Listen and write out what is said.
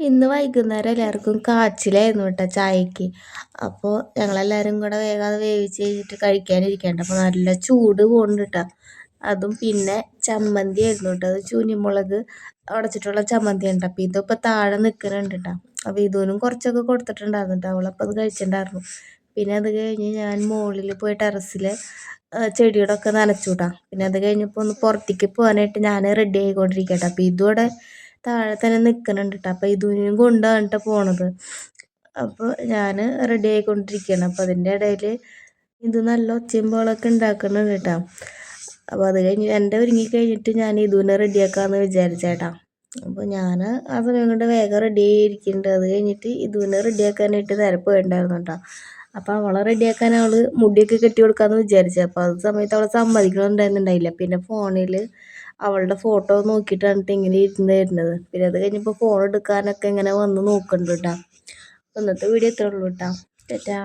ഇന്ന് വൈകുന്നേരം എല്ലാവർക്കും കാച്ചിലായിരുന്നു കേട്ടോ ചായക്ക്. അപ്പോൾ ഞങ്ങളെല്ലാവരും കൂടെ വേഗം അത് വേവിച്ച് കഴിഞ്ഞിട്ട് കഴിക്കാനിരിക്കണ്ട. അപ്പോൾ നല്ല ചൂട് പോകുന്നുണ്ട് കേട്ടോ. അതും പിന്നെ ചമ്മന്തി ആയിരുന്നു കേട്ടോ. അത് ചൂനിമുളക് ഉടച്ചിട്ടുള്ള ചമ്മന്തി ഉണ്ട്. അപ്പോൾ ഇതിപ്പോൾ താഴെ നിൽക്കുന്നുണ്ട് കേട്ടോ. അപ്പോൾ ഇതിനും കുറച്ചൊക്കെ കൊടുത്തിട്ടുണ്ടായിരുന്നു കേട്ടോ. അവളപ്പോൾ അത് കഴിച്ചിട്ടുണ്ടായിരുന്നു. പിന്നെ അത് കഴിഞ്ഞ് ഞാൻ മുകളിൽ പോയി ടെറസിൽ ചെടിയോടൊക്കെ നനച്ചു കേട്ടോ. പിന്നെ അത് കഴിഞ്ഞപ്പോൾ ഒന്ന് പുറത്തേക്ക് പോകാനായിട്ട് ഞാൻ റെഡി ആയിക്കൊണ്ടിരിക്കട്ടെ. അപ്പോൾ ഇതോടെ താഴെ തന്നെ നിൽക്കുന്നുണ്ട് കേട്ടോ. അപ്പോൾ ഇതിനും കൊണ്ടാണ് കേട്ടോ പോണത്. അപ്പോൾ ഞാൻ റെഡി ആയിക്കൊണ്ടിരിക്കുകയാണ്. അപ്പോൾ അതിൻ്റെ ഇടയിൽ ഇത് നല്ല ഒച്ചയും ബഹളമൊക്കെ ഉണ്ടാക്കുന്നുണ്ട് കേട്ടോ. അപ്പോൾ അത് കഴിഞ്ഞ് എൻ്റെ ഒരുങ്ങി കഴിഞ്ഞിട്ട് ഞാൻ ഇതിനെ റെഡിയാക്കാമെന്ന് വിചാരിച്ചേട്ടാ. അപ്പോൾ ഞാൻ ആ സമയം കൊണ്ട് വേഗം റെഡി ആയിരിക്കുന്നുണ്ട്. അത് കഴിഞ്ഞിട്ട് ഇതിനെ റെഡിയാക്കാനായിട്ട് നേരെ പോയിട്ടുണ്ടായിരുന്നു കേട്ടോ. അപ്പോൾ അവളെ റെഡിയാക്കാൻ അവൾ മുടിയൊക്കെ കെട്ടി കൊടുക്കാമെന്ന് വിചാരിച്ചു. അപ്പോൾ അത് സമയത്ത് അവളെ സമ്മതിക്കണമെന്നുണ്ടായിരുന്നില്ല. പിന്നെ ഫോണിൽ അവളുടെ ഫോട്ടോ നോക്കിയിട്ടാണ് ഇങ്ങനെ ഇരുന്ന് തരുന്നത്. പിന്നെ അത് കഴിഞ്ഞപ്പോൾ ഫോൺ എടുക്കാനൊക്കെ ഇങ്ങനെ വന്ന് നോക്കുന്നുണ്ട് കേട്ടോ. ഇന്നത്തെ വീഡിയോ ഇത്രേ ഉള്ളൂ കേട്ടോ. ടാറ്റാ.